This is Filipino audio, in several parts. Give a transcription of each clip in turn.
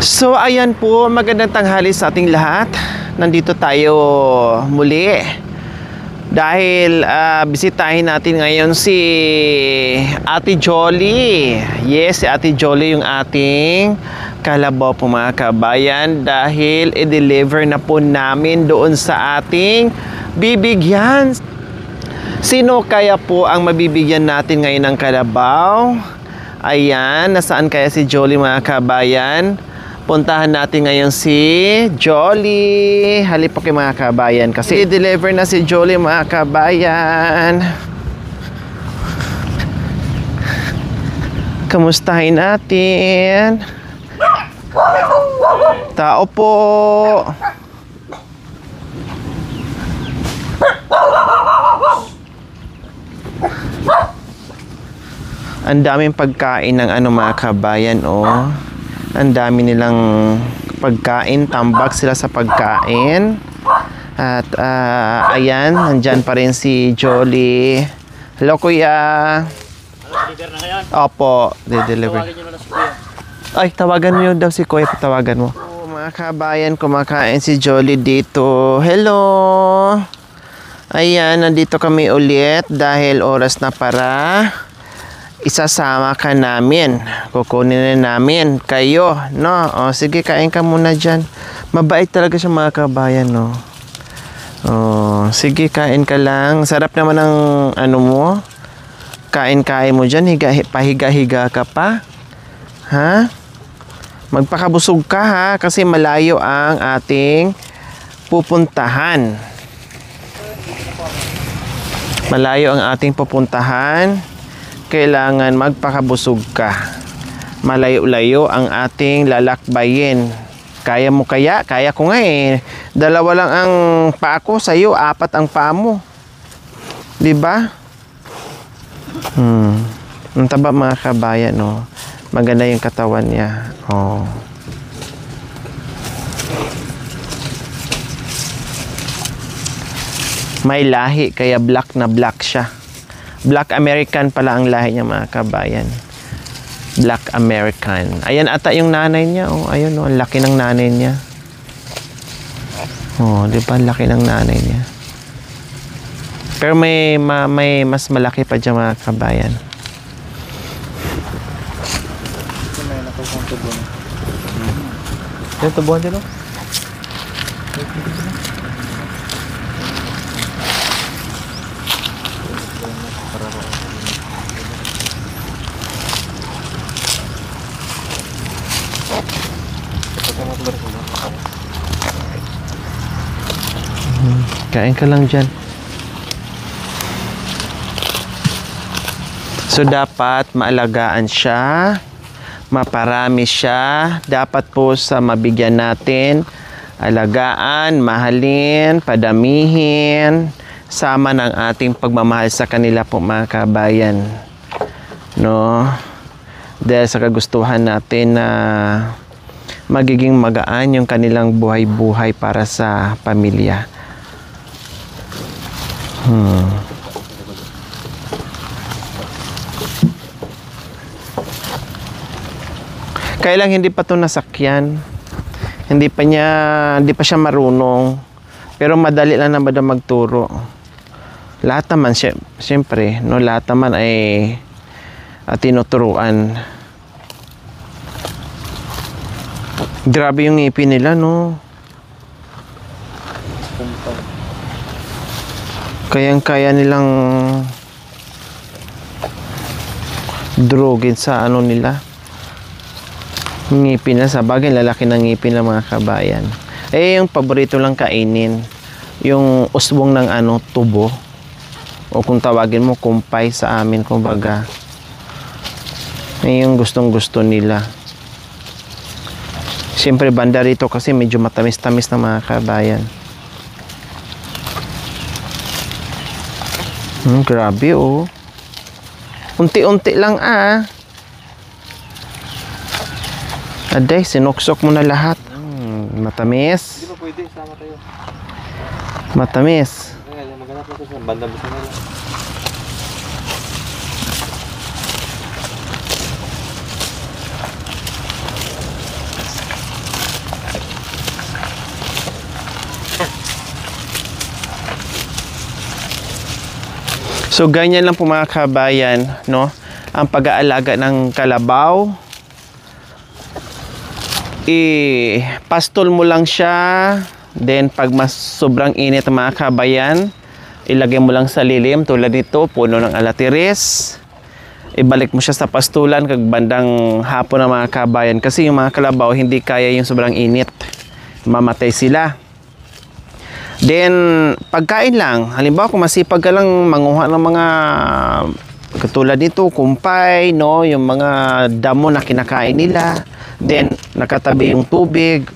So ayan po, magandang tanghali sa ating lahat. Nandito tayo muli dahil bisitahin natin ngayon si Ate Jolly. Yes, si Ate Jolly yung ating kalabaw po mga kabayan, dahil i-deliver na po namin doon sa ating bibigyan. Sino kaya po ang mabibigyan natin ngayon ng kalabaw? Ayan, nasaan kaya si Jolly mga kabayan? Puntahan natin ngayon si Jolly. Halip po kayo mga kabayan, kasi i-deliver na si Jolly mga kabayan. Kamustahin natin. Tao po. Ang daming pagkain ng mga kabayan, oh. Ang dami nilang pagkain, tambak sila sa pagkain. At ayan, nandyan pa rin si Jolly. Hello kuya. Deliver na ngayon? Opo, deliver. Tawagin nyo na si kuya. Ay, tawagan mo daw si kuya, patawagan mo. Oh, mga kabayan, kumakain si Jolly dito. Hello. Ayan, nandito kami ulit dahil oras na para isasama ka namin. Kukunin na namin kayo, no? O, sige, kain ka muna dyan. Mabait talaga siya mga kabayan, no? O, sige, kain ka lang. Sarap naman ng mo. Kain-kain mo dyan. Pahiga-higa ka pa. Ha? Magpakabusog ka, ha? Kasi malayo ang ating pupuntahan. Malayo ang ating pupuntahan. Kailangan magpakabusog ka. Malayo-layo ang ating lalakbayin. Kaya mo kaya? Kaya ko nga eh. 2 lang ang paa ko, sa'yo 4 ang paa mo. Diba? Ang taba mga kabayan, no? Maganda yung katawan niya. Oh. May lahi, kaya black na black siya. Black American pala ang lahi niya mga kabayan. Black American. Ayan ata yung nanay niya. Oh, ayun, oh, laki ng nanay niya. Oh, di ba? Laki ng nanay niya. Pero may mas malaki pa dyan mga kabayan. Yung tubuhan dito? Kain ka lang dyan. So, dapat maalagaan siya, maparami siya. Dapat po sa mabigyan natin, alagaan, mahalin, padamihin, sama ng ating pagmamahal sa kanila po mga kabayan. No? Dahil sa kagustuhan natin na magiging magaan yung kanilang buhay-buhay para sa pamilya. Kaya lang hindi pa ito nasakyan. Hindi pa siya marunong. Pero madali lang naman na magturo. Lahat naman, siyempre, no, lahat naman ay tinuturuan. Grabe yung ngipin nila, no? Kayang-kaya nilang drugin sa nila. Ngipin na, sa bagay, lalaki ng ngipin ng mga kabayan. Eh, yung paborito lang kainin, yung usbong ng tubo. O kung tawagin mo, kumpay sa amin, kumbaga. Eh, yung gustong-gusto nila. Siyempre, banda rito kasi medyo matamis-tamis ng mga kabayan. Grabe, oh. Unti-unti lang, Aday, sinuksok mo na lahat. Matamis. Hindi pa pwede, sama tayo. Matamis. Maghanap na ito sa bandang bisa nila. So ganyan lang po mga kabayan, no? Ang pag-aalaga ng kalabaw. Pastol mo lang siya. Then pag mas sobrang init mga kabayan, ilagay mo lang sa lilim tulad nito, puno ng alatiris. Ibalik mo siya sa pastulan kag bandang hapon ng mga kabayan kasi yung mga kalabaw hindi kaya yung sobrang init. Mamatay sila. Then, pagkain lang. Halimbawa, kung masipag ka lang manguha ng mga katulad nito, kumpay, no? Yung mga damo na kinakain nila. Then, nakatabi yung tubig.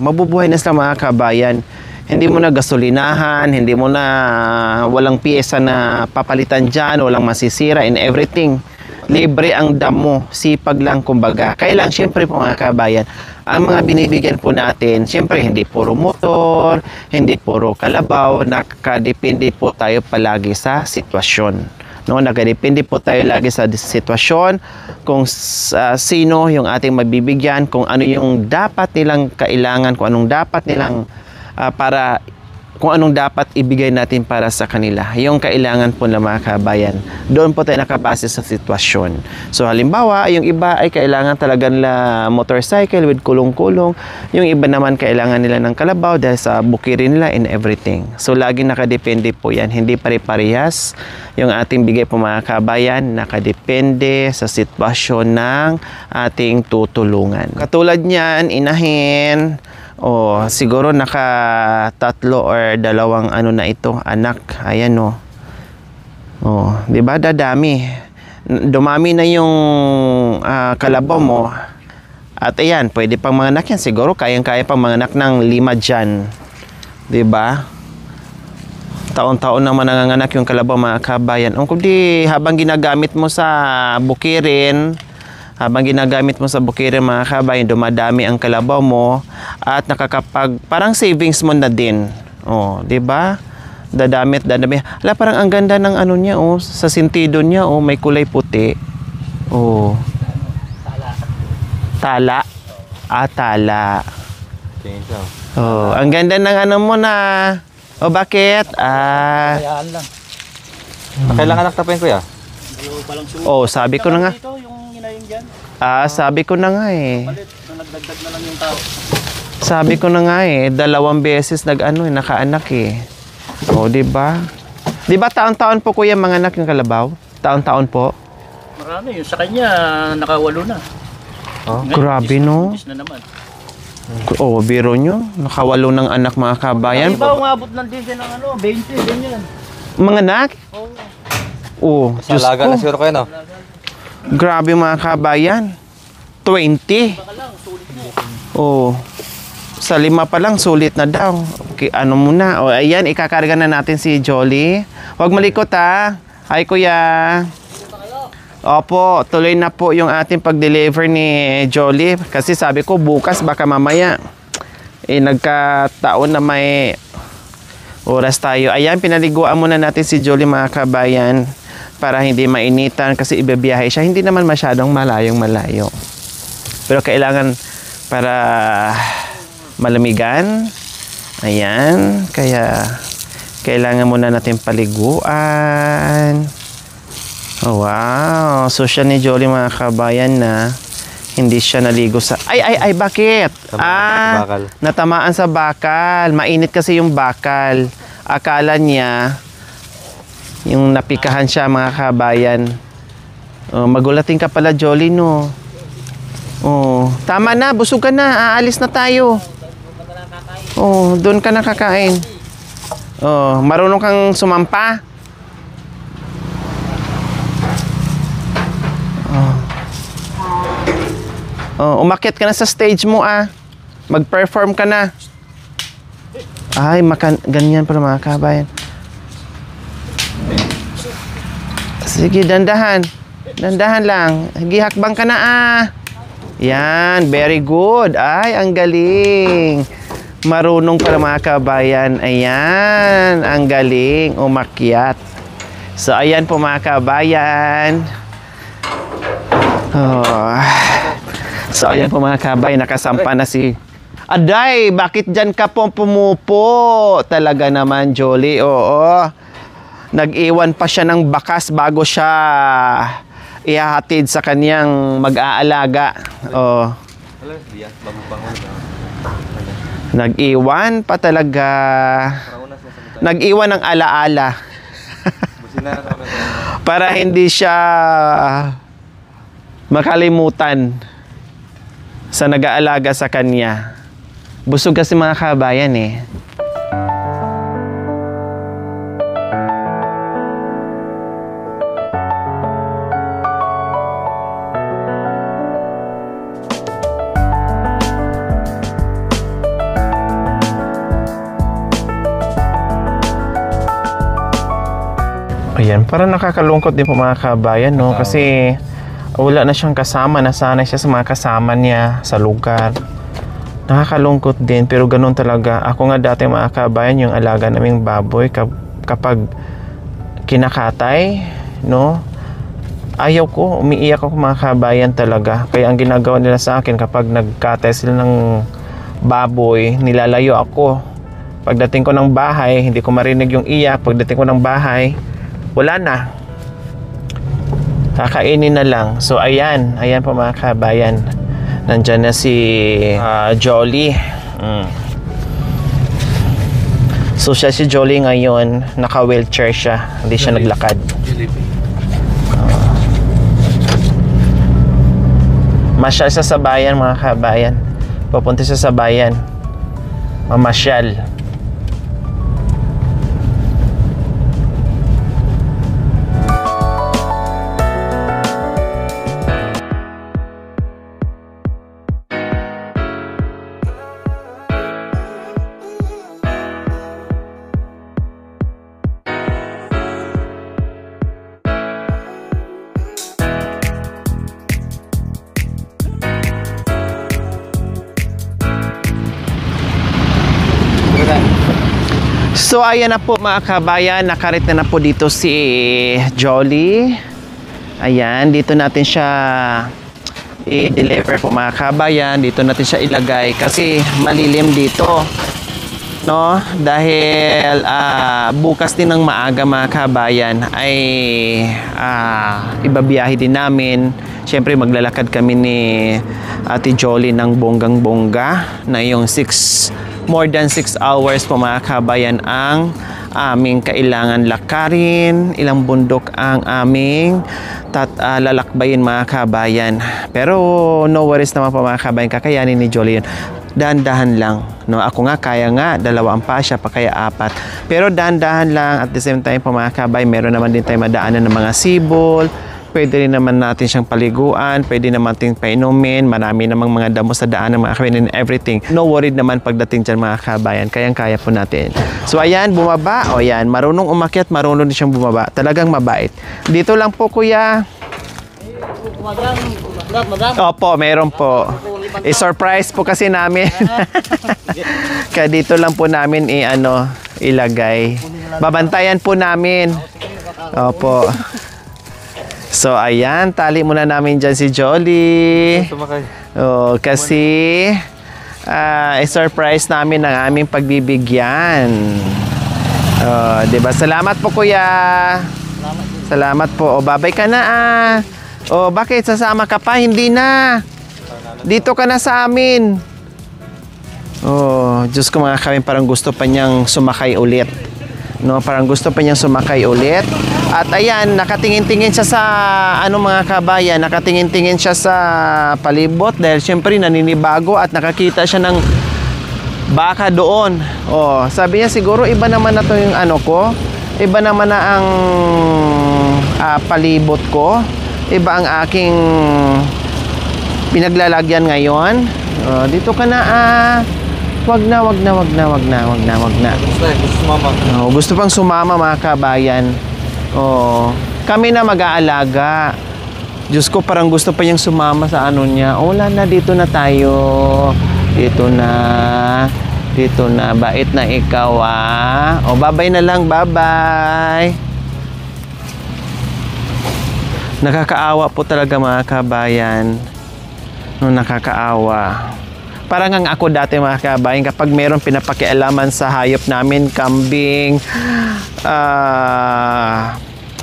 Mabubuhay na sila mga kabayan. Hindi mo na gasolinahan, hindi mo na walang piyesa na papalitan dyan, walang masisira and everything. Libre ang damo, sipag lang kumbaga. Kaya lang, syempre po mga kabayan, ang mga binibigyan po natin, syempre hindi puro motor, hindi puro kalabaw, nakadepende po tayo palagi sa sitwasyon. No, nakadepende po tayo lagi sa sitwasyon kung sino yung ating mabibigyan, kung ano yung dapat nilang kailangan, kung anong dapat nilang kung anong dapat ibigay natin para sa kanila. Yung kailangan po ng mga kabayan. Doon po tayo nakabase sa sitwasyon. So halimbawa, yung iba ay kailangan talaga nila motorcycle with kulong-kulong. Yung iba naman kailangan nila ng kalabaw dahil sa bukirin nila and everything. So lagi nakadepende po yan. Hindi pare-parehas yung ating bigay po mga kabayan. Nakadepende sa sitwasyon ng ating tutulungan. Katulad niyan, inahin, siguro naka-tatlo or dalawang ano na ito, anak. Ayan o. 'Di ba? Dadami. Dumami na yung kalabaw mo. At ayan, pwede pang manganak yan. Siguro kayang-kaya pang manganak ng 5 dyan. 'Di ba? Taon-taon naman nanganganak yung kalabaw mga kabayan. Kundi habang ginagamit mo sa bukirin, mga kabayan, dumadami ang kalabaw mo at parang savings mo na din. 'Di ba? Dadami. Hala, parang ang ganda ng ano niya, sa sentido niya, may kulay puti. Tala. Tala. Ang ganda ng ano mo na. Bakit? Kayaan lang. Kailangan anak tapuin kuya? Sabi ko na nga. Dito yung hinayin dyan. Sabi ko na nga eh. Palit, nagdagdag na lang yung tao. Sabi ko na nga eh, 2 beses nakaanak eh. Di ba? Di ba taon-taon po kuya manganak yung kalabaw? Taon-taon po? Marami, yung sa kanya nakawalo na. Grabe no? Na naman. Biro nyo. Nakawalo ng anak mga kabayan. Iba umabot ng din ng 20, ganyan. Manganak? Diyos Alaga ko. na siguro kayo, no? Grabe mga kabayan. 20. Sa 5 pa lang, sulit na daw. Okay, ano muna? Ayan, ikakarga na natin si Jolly. Huwag malikot ha. Hi, kuya. Opo, tuloy na po yung ating pag-deliver ni Jolly. Kasi sabi ko, bukas baka mamaya. Nagkataon na may oras tayo. Ayan, pinaliguan muna natin si Jolly mga kabayan. Para hindi mainitan kasi ibibiyahe siya. Hindi naman masyadong malayo. Pero kailangan para malamigan. Ayan. Kaya kailangan muna natin paliguan. Wow. So siya ni Jolly mga kabayan na hindi siya naligo sa... Ay, bakit? Natamaan sa bakal. Mainit kasi yung bakal. Akala niya yung napikahan siya mga kabayan. Magulating ka pala Jolly no. Tama na, busog ka na. Aalis na tayo. Doon ka na kakain. Marunong kang sumampa. Umakyat ka na sa stage mo Mag-perform ka na. Ay, ganyan pala mga kabayan. Sige, dandahan. Dandahan lang. Gihakbang ka na Yan, very good. Ay, ang galing. Marunong pala mga kabayan. Ayan, ang galing. Umakyat. So, ayan po mga kabayan. So, ayan po mga kabayan. Nakasampa na si... Aday, bakit dyan ka po pumupo? Talaga naman, Jolly. Nag-iwan pa siya ng bakas bago siya ihahatid sa kanyang mag-aalaga. Oh. Nag-iwan pa talaga. Nag-iwan ng alaala. Para hindi siya makalimutan sa nag-aalaga sa kanya. Busog kasi mga kabayan eh. Ayan, parang nakakalungkot din po mga kabayan, no? Kasi wala na siyang kasama, nasanay siya sa mga kasama niya sa lugar. Nakakalungkot din, pero ganun talaga. Ako nga dati mga kabayan, yung alaga naming baboy, kapag kinakatay, no? Ayaw ko, umiiyak ako mga kabayan talaga. Kaya ang ginagawa nila sa akin, kapag nagkatay sila ng baboy, nilalayo ako. Pagdating ko ng bahay, hindi ko marinig yung iyak. Pagdating ko ng bahay, wala na. Kakainin na lang. So ayan po mga kabayan. Nandyan na si Jolly. So si Jolly ngayon, naka-wheelchair siya. Hindi siya naglakad. Masyal siya sa bayan mga kabayan. Papunta siya sa bayan. Mamasyal. So ayan na po mga kabayan, nakarit na po dito si Jolly. Ayan, dito natin siya i-deliver po mga kabayan. Dito natin siya ilagay kasi malilim dito, no? Dahil bukas din ng maaga mga kabayan ay ibabiyahe din namin. Siyempre maglalakad kami ni Ate Jolly ng bonggang-bongga na yung more than 6 hours po mga kabayan ang aming kailangan lakarin. Ilang bundok ang aming lalakbayin mga kabayan. Pero no worries naman po mga kabayan, kakayanin ni Jolly yun. Dahan-dahan lang, no? Ako nga kaya nga 2 ang pasya pa kaya 4. Pero dahan-dahan lang. At the same time po mga kabayan, meron naman din tayo madaanan ng mga sibol. Pwede rin naman natin siyang paliguan, pwede naman natin painumin, marami namang mga damo sa daan ng mga kabayan and everything. No worried naman pagdating dyan mga kabayan, kayang-kaya po natin. So ayan, bumaba, o yan, marunong umakyat, marunong din siyang bumaba, talagang mabait. Dito lang po kuya. Opo, meron po. I-surprise po kasi namin. Kaya dito lang po namin ilagay. Babantayan po namin. Opo. So ayan, tali muna namin dyan si Jolly. Oh, kasi i-surprise namin ang aming pagbibigyan. Oh, 'di ba? Salamat po kuya. Salamat po. O babay ka na O bakit sasama ka pa? Hindi na. Dito ka na sa amin. Oh, Diyos ko mga kawin, parang gusto pa niyang sumakay ulit. No, parang gusto pa niyang sumakay ulit. At ayan, nakatingin-tingin siya sa mga kabayan, nakatingin-tingin siya sa palibot dahil syempre naninibago at nakakita siya ng baka doon. Oh, sabi niya siguro iba naman na to yung ko. Iba naman na ang palibot ko. Iba ang aking pinaglalagyan ngayon. Oh, dito ka na Wag na. Gusto sumama. Oh, gusto pang sumama mga kabayan. Oh, kami na mag-aalaga. Diyos ko, parang gusto pa niyang sumama sa niya. Wala na, dito na tayo. Dito na. Bait na ikaw O, bye-bye na lang. Bye-bye. Nakakaawa po talaga mga kabayan. No, nakakaawa. Parang ang ako dati mga kabayan, kapag meron pinapakialaman sa hayop namin, kambing,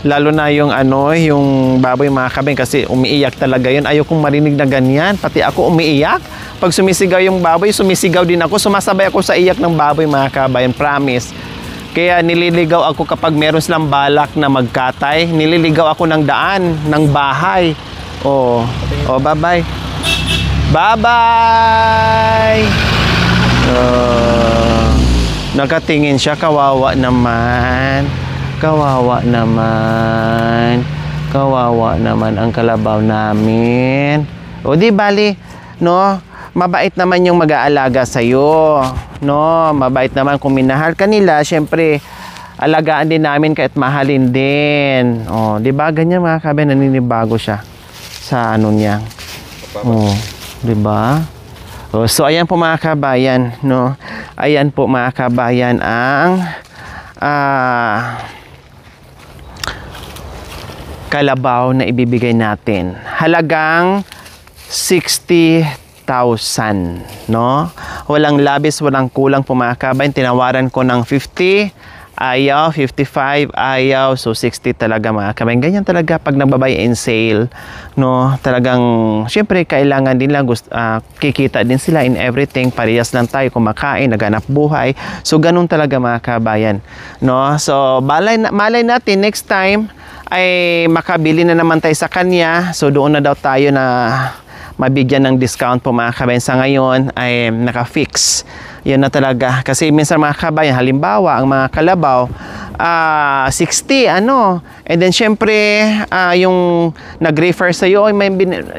lalo na yung yung baboy mga kabayan, kasi umiiyak talaga yun. Ayokong marinig na ganyan, pati ako umiiyak. Pag sumisigaw yung baboy, sumisigaw din ako, sumasabay ako sa iyak ng baboy mga kabayan, promise. Kaya nililigaw ako kapag meron silang balak na magkatay. Nililigaw ako ng daan, ng bahay. Oh, bye-bye. Bye-bye! Nakatingin siya, kawawa naman. Kawawa naman. Kawawa naman ang kalabaw namin. O di bali, no? Mabait naman yung mag-aalaga sa'yo. No, mabait naman kung minahal ka nila. Siyempre, alagaan din namin kahit mahalin din. Oh, 'di ba? Ganyan mga kabayan, naninibago siya sa niya. Oh, 'di ba? Oh, so ayan po mga kabayan, no. Ayan po mga kabayan ang kalabaw na ibibigay natin. Halagang 60,000, no? Walang labis, walang kulang po mga kabayan. Tinawaran ko ng 50, ayaw, 55, ayaw, so 60 talaga mga kabayan. Ganyan talaga pag nagbabay in sale, no? Talagang, syempre, kailangan din lang, kikita din sila in everything. Parehas lang tayo, kumakain, naghanap buhay. So, ganun talaga mga kabayan, no? So, malay natin, next time, ay makabili na naman tayo sa kanya. So, doon na daw tayo na mabigyan ng discount po mga kabayan. Sa ngayon ay naka-fix. Yun na talaga. Kasi minsan mga kabayan, halimbawa, ang mga kalabaw, 60, And then, syempre, yung nag-refer sa'yo,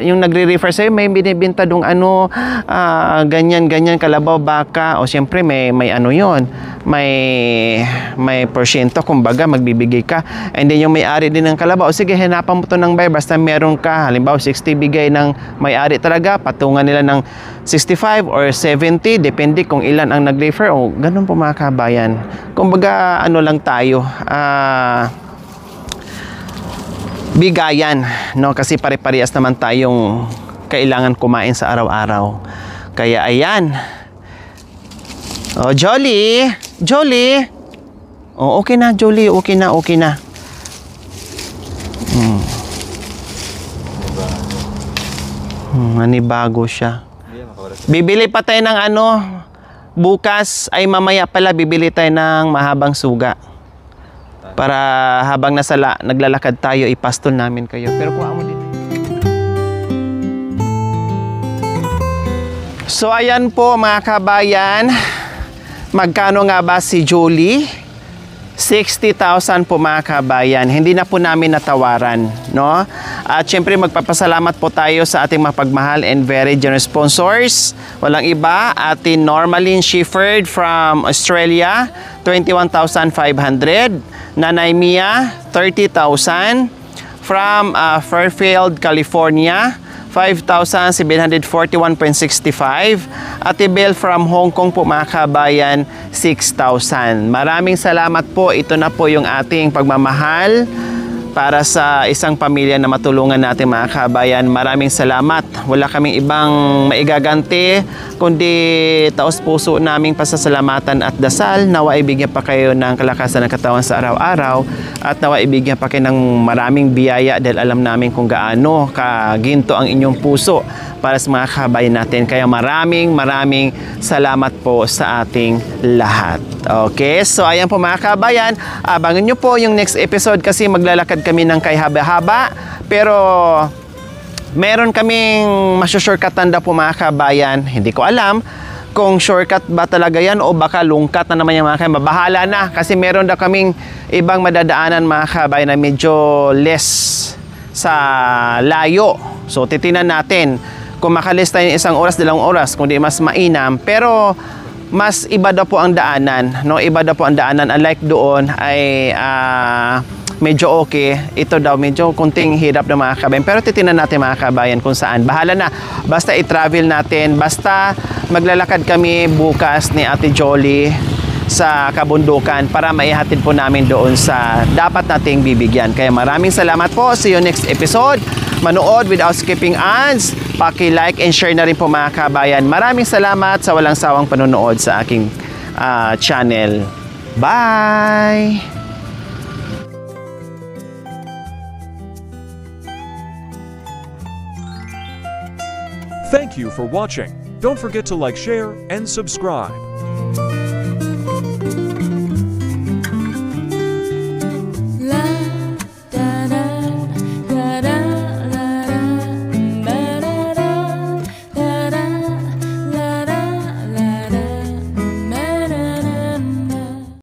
yung nagre-refer sa'yo, may binibinta dong ganyan, kalabaw, baka. O syempre, may yun. May porsyento, kumbaga, magbibigay ka. And then, yung may-ari din ng kalabaw, sige, hanapan mo to ng buyer, basta meron ka. Halimbawa, 60 bigay ng may-ari talaga, patungan nila ng 65 or 70, depende kung ilan ang nag-refer. O, ganun po mga kabayan. Kumbaga, lang tayo, bigayan, no? Kasi pare-parehas naman tayong kailangan kumain sa araw-araw. Kaya ayan. Oh, Jolly. Oh, okay na, Jolly. Okay na. Nanibago siya. Bibili pa tayo ng bukas ay mamaya pala bibili tayo ng mahabang suga. Para habang naglalakad tayo, ipastol namin kayo. Pero kuha mo dito. So, ayan po mga kabayan. Magkano nga ba si Julie? 60,000 po mga kabayan. Hindi na po namin natawaran, no? At syempre magpapasalamat po tayo sa ating mapagmahal and very generous sponsors. Walang iba, ating Normaline Shepherd from Australia, 21,500. Nanay Mia, 30,000. From Fairfield, California, 5,741.65. Ate Bell from Hong Kong po mga kabayan, 6,000. Maraming salamat po. Ito na po yung ating pagmamahal para sa isang pamilya na matulungan natin mga kabayan. Maraming salamat. Wala kaming ibang maigaganti kundi taos puso naming pasasalamatan at dasal. Nawa ibigyan pa kayo ng kalakasan ng katawan sa araw-araw at nawa ibigyan pa kayo ng maraming biyaya dahil alam namin kung gaano kaginto ang inyong puso para sa mga kabayan natin. Kaya maraming salamat po sa ating lahat. Okay, so ayan po mga kabayan, abangan nyo po yung next episode kasi maglalakad kami ng kay haba-haba, pero meron kaming masyashortcutan daw po mga kabayan. Hindi ko alam kung shortcut ba talaga yan o baka lungkat na naman yung mga kabayan. Bahala na kasi meron daw kaming ibang madadaanan mga kabayan na medyo less sa layo. So titinan natin kung makalis tayo 1 oras, 2 oras, kung di mas mainam. Pero mas iba daw po ang daanan, no? Iba daw po ang daanan. Unlike doon ay medyo okay. Ito daw medyo kunting hirap na mga kabayan. Pero titinan natin mga kabayan kung saan. Bahala na. Basta i-travel natin. Basta maglalakad kami bukas ni Ate Jolie sa kabundukan para maihatid po namin doon sa dapat nating bibigyan. Kaya maraming salamat po. See you next episode. Manood without skipping ads. Paki-like and share na rin po mga kabayan. Maraming salamat sa walang sawang panonood sa aking channel. Bye! Thank you for watching. Don't forget to like, share, and subscribe.